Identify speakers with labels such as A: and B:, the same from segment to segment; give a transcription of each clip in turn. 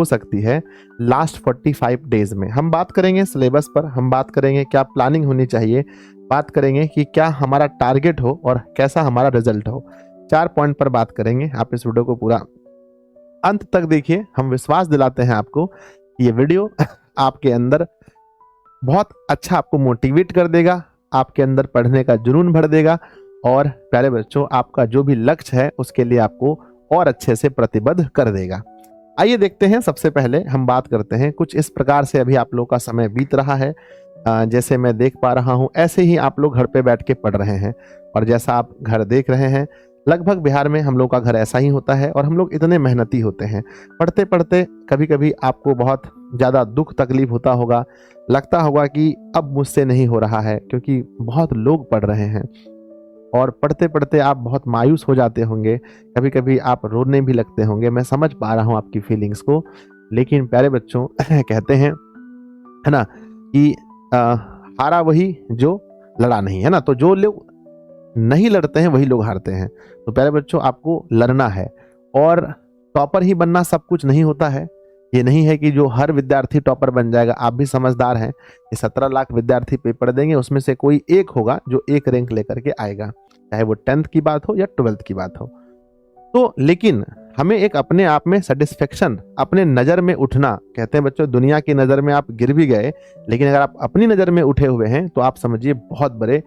A: हो सकती है लास्ट 45 डेज में। हम बात करेंगे सिलेबस पर, हम बात करेंगे क्या प्लानिंग होनी चाहिए, बात करेंगे कि क्या हमारा टारगेट हो और कैसा हमारा रिजल्ट हो। 4 पॉइंट पर बात करेंगे। आप इस वीडियो को पूरा अंत तक देखिए। हम विश्वास दिलाते हैं आपको कि ये वीडियो आपके अंदर बहुत अच्छा आपको मोटिवेट कर देगा, आपके अंदर पढ़ने का जुनून भर देगा और प्यारे बच्चों आपका जो भी लक्ष्य है उसके लिए आपको और अच्छे से प्रतिबद्ध कर देगा। आइए देखते हैं। सबसे पहले हम बात करते हैं कुछ इस प्रकार से अभी आप लोग का समय बीत रहा है। जैसे मैं देख पा रहा हूं ऐसे ही आप लोग घर पे बैठ के पढ़ रहे हैं और जैसा आप घर देख रहे हैं लगभग बिहार में हम लोग का घर ऐसा ही होता है और हम लोग इतने मेहनती होते हैं। पढ़ते पढ़ते कभी कभी आपको बहुत ज़्यादा दुख तकलीफ होता होगा, लगता होगा कि अब मुझसे नहीं हो रहा है क्योंकि बहुत लोग पढ़ रहे हैं और पढ़ते पढ़ते आप बहुत मायूस हो जाते होंगे, कभी कभी आप रोने भी लगते होंगे। मैं समझ पा रहा हूँ आपकी फीलिंग्स को। लेकिन प्यारे बच्चों कहते हैं है ना कि हारा वही जो लड़ा नहीं, है ना। तो जो लोग नहीं लड़ते हैं वही लोग हारते हैं। तो प्यारे बच्चों आपको लड़ना है और टॉपर ही बनना सब कुछ नहीं होता है। ये नहीं है कि जो हर विद्यार्थी टॉपर बन जाएगा। आप भी समझदार हैं कि 17 लाख विद्यार्थी पेपर देंगे, उसमें से कोई एक होगा जो एक रैंक लेकर के आएगा, चाहे वो 10th की बात हो या 12th की बात हो। तो लेकिन हमें एक अपने आप में सेटिस्फेक्शन, अपने नज़र में उठना, कहते हैं बच्चों दुनिया की नज़र में आप गिर भी गए लेकिन अगर आप अपनी नज़र में उठे हुए हैं तो आप समझिए बहुत बड़े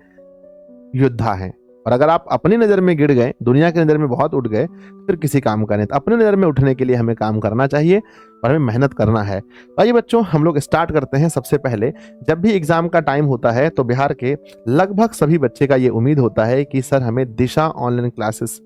A: योद्धा हैं। और अगर आप अपनी नज़र में गिर गए, दुनिया की नज़र में बहुत उठ गए, फिर किसी काम का नहीं। तो अपनी नज़र में उठने के लिए हमें काम करना चाहिए और हमें मेहनत करना है। तो आइए बच्चों हम लोग स्टार्ट करते हैं। सबसे पहले जब भी एग्जाम का टाइम होता है तो बिहार के लगभग सभी बच्चे का ये उम्मीद होता है कि सर हमें दिशा ऑनलाइन क्लासेस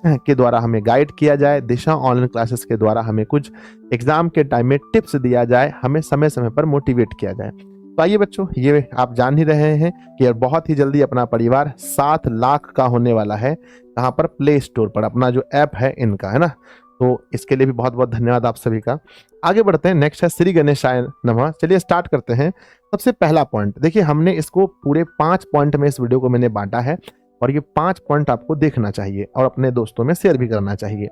A: के द्वारा हमें गाइड किया जाए, दिशा ऑनलाइन क्लासेस के द्वारा हमें कुछ एग्जाम के टाइम में टिप्स दिया जाए, हमें समय समय पर मोटिवेट किया जाए। तो आइए बच्चों ये आप जान ही रहे हैं कि बहुत ही जल्दी अपना परिवार 7 लाख का होने वाला है। कहाँ पर? प्ले स्टोर पर अपना जो ऐप है इनका, है ना। तो इसके लिए भी बहुत बहुत धन्यवाद आप सभी का। आगे बढ़ते हैं। नेक्स्ट है श्री गणेशाय नमः। चलिए स्टार्ट करते हैं। सबसे पहला पॉइंट देखिए, हमने इसको पूरे 5 पॉइंट में इस वीडियो को मैंने बांटा है और ये 5 पॉइंट आपको देखना चाहिए और अपने दोस्तों में शेयर भी करना चाहिए।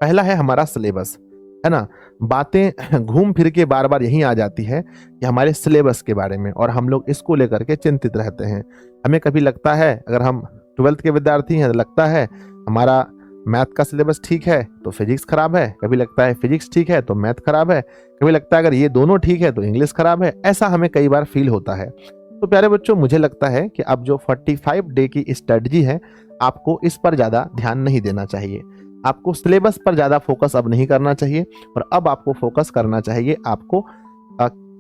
A: पहला है हमारा सिलेबस, है ना। बातें घूम फिर के बार बार यही आ जाती है कि हमारे सिलेबस के बारे में और हम लोग इसको लेकर के चिंतित रहते हैं। हमें कभी लगता है अगर हम 12th के विद्यार्थी हैं तो लगता है हमारा मैथ का सिलेबस ठीक है तो फिजिक्स खराब है, कभी लगता है फिजिक्स ठीक है तो मैथ खराब है, कभी लगता है अगर ये दोनों ठीक है तो इंग्लिश खराब है। ऐसा हमें कई बार फील होता है। तो प्यारे बच्चों मुझे लगता है कि अब जो 45 डे की स्ट्रेटजी है आपको इस पर ज़्यादा ध्यान नहीं देना चाहिए। आपको सिलेबस पर ज़्यादा फोकस अब नहीं करना चाहिए और अब आपको फोकस करना चाहिए आपको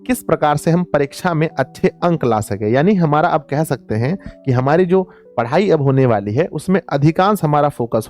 A: किस प्रकार से हम परीक्षा में अच्छे अंक ला सके। यानी हमारा अब कह सकते हैं कि हमारी जो पढ़ाई अब होने वाली है उसमें अधिकांश हमारा फोकस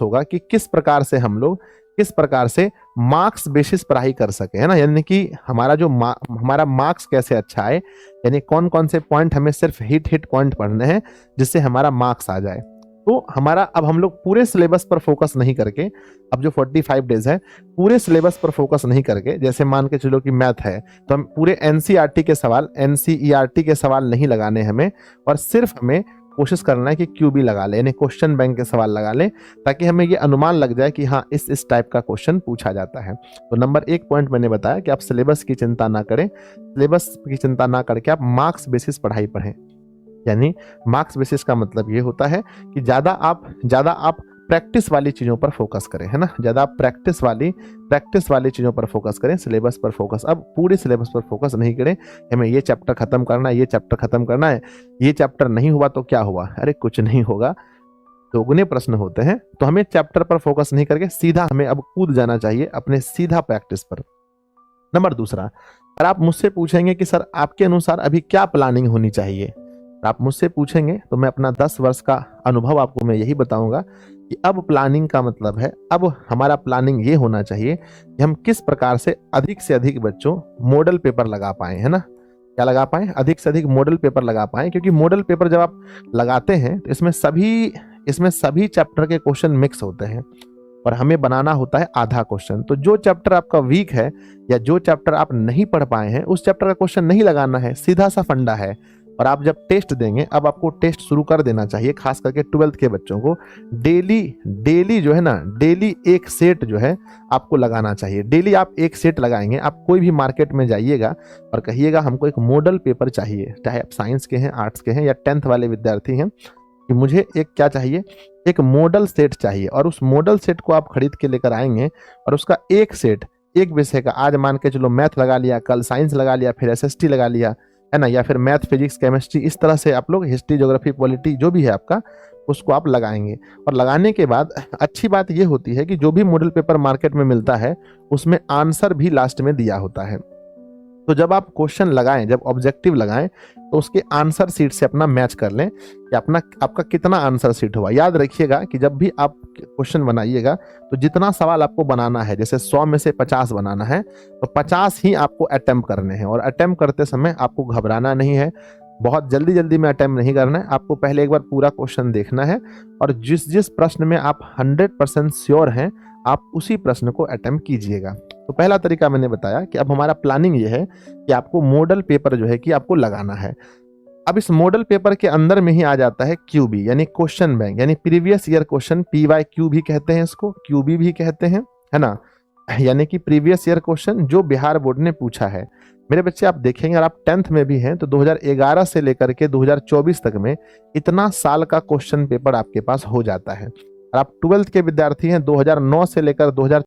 A: होगा कि किस प्रकार से हम लोग किस प्रकार से मार्क्स बेसिस पढ़ाई कर सके, है ना। यानी कि हमारा जो हमारा मार्क्स कैसे अच्छा आए, यानी कौन कौन से पॉइंट हमें सिर्फ हिट पॉइंट पढ़ने हैं जिससे हमारा मार्क्स आ जाए। तो हमारा अब हम लोग पूरे सिलेबस पर फोकस नहीं करके, अब जो 45 डेज है पूरे सिलेबस पर फोकस नहीं करके, जैसे मान के चलो कि मैथ है तो हम पूरे एनसीईआरटी के सवाल नहीं लगाने हमें और सिर्फ हमें कोशिश करना है कि क्यूबी लगा ले, यानी क्वेश्चन बैंक के सवाल लगा ले, ताकि हमें ये अनुमान लग जाए कि हाँ इस टाइप का क्वेश्चन पूछा जाता है। तो नंबर 1 पॉइंट मैंने बताया कि आप सिलेबस की चिंता ना करें, सिलेबस की चिंता ना करके आप मार्क्स बेसिस पढ़ाई पढ़ें। यानी मार्क्स बेसिस का मतलब ये होता है कि ज़्यादा आप प्रैक्टिस वाली चीज़ों पर फोकस करें, है ना। ज़्यादा आप प्रैक्टिस वाली चीज़ों पर फोकस करें, सिलेबस पर फोकस। अब पूरे सिलेबस पर फोकस नहीं करें, हमें ये चैप्टर खत्म करना है, ये चैप्टर खत्म करना है, ये चैप्टर नहीं हुआ तो क्या हुआ, अरे कुछ नहीं होगा, दोगुने प्रश्न होते हैं। तो हमें चैप्टर पर फोकस नहीं करके सीधा हमें अब कूद जाना चाहिए अपने सीधा प्रैक्टिस पर। नंबर दूसरा, अगर आप मुझसे पूछेंगे कि सर आपके अनुसार अभी क्या प्लानिंग होनी चाहिए, आप मुझसे पूछेंगे तो मैं अपना 10 वर्ष का अनुभव आपको मैं यही बताऊंगा कि अब प्लानिंग का मतलब है, अब हमारा प्लानिंग ये होना चाहिए कि हम किस प्रकार से अधिक बच्चों मॉडल पेपर लगा पाए, है ना। क्या लगा पाए? अधिक से अधिक मॉडल पेपर लगा पाए, क्योंकि मॉडल पेपर जब आप लगाते हैं तो इसमें सभी चैप्टर के क्वेश्चन मिक्स होते हैं और हमें बनाना होता है आधा क्वेश्चन। तो जो चैप्टर आपका वीक है या जो चैप्टर आप नहीं पढ़ पाए हैं उस चैप्टर का क्वेश्चन नहीं लगाना है, सीधा सा फंडा है। और आप जब टेस्ट देंगे, अब आपको टेस्ट शुरू कर देना चाहिए, खास करके 12th के बच्चों को। डेली डेली जो है ना, डेली एक सेट जो है आपको लगाना चाहिए। डेली आप एक सेट लगाएंगे। आप कोई भी मार्केट में जाइएगा और कहिएगा हमको एक मॉडल पेपर चाहिए, चाहे आप साइंस के हैं, आर्ट्स के हैं या 10th वाले विद्यार्थी हैं, कि मुझे एक क्या चाहिए, एक मॉडल सेट चाहिए। और उस मॉडल सेट को आप खरीद के लेकर आएंगे और उसका एक सेट, एक विषय का, आज मान के चलो मैथ लगा लिया, कल साइंस लगा लिया, फिर एसएसटी लगा लिया, है ना, या फिर मैथ, फिजिक्स, केमिस्ट्री, इस तरह से आप लोग हिस्ट्री, ज्योग्राफी, पॉलिटी जो भी है आपका, उसको आप लगाएंगे। और लगाने के बाद अच्छी बात ये होती है कि जो भी मॉडल पेपर मार्केट में मिलता है उसमें आंसर भी लास्ट में दिया होता है। तो जब आप क्वेश्चन लगाएं, जब ऑब्जेक्टिव लगाएं, तो उसके आंसर सीट से अपना मैच कर लें कि आपका कितना आंसर सीट हुआ। याद रखिएगा कि जब भी आप क्वेश्चन बनाइएगा तो जितना सवाल आपको बनाना है, जैसे 100 में से 50 बनाना है, तो 50 ही आपको अटेम्प्ट करने हैं। और अटेम्प्ट करते समय आपको घबराना नहीं है, बहुत जल्दी जल्दी में अटेम्प्ट नहीं करना है। आपको पहले एक बार पूरा क्वेश्चन देखना है और जिस जिस प्रश्न में आप 100% श्योर हैं, आप उसी प्रश्न को अटेम्प्ट कीजिएगा। तो पहला तरीका मैंने बताया कि अब हमारा प्लानिंग ये है कि आपको मॉडल पेपर जो है कि आपको लगाना है। अब इस मॉडल पेपर के अंदर में ही आ जाता है क्यूबी, यानी क्वेश्चन बैंक, यानी प्रीवियस ईयर क्वेश्चन, PYQ भी कहते हैं इसको, QB भी कहते हैं, है ना, यानी कि प्रीवियस ईयर क्वेश्चन जो बिहार बोर्ड ने पूछा है। मेरे बच्चे आप देखेंगे, अगर आप 10th में भी हैं तो 2011 से लेकर के 2024 तक में इतना साल का क्वेश्चन पेपर आपके पास हो जाता है। और आप 12th के विद्यार्थी हैं, 2009 से लेकर 2000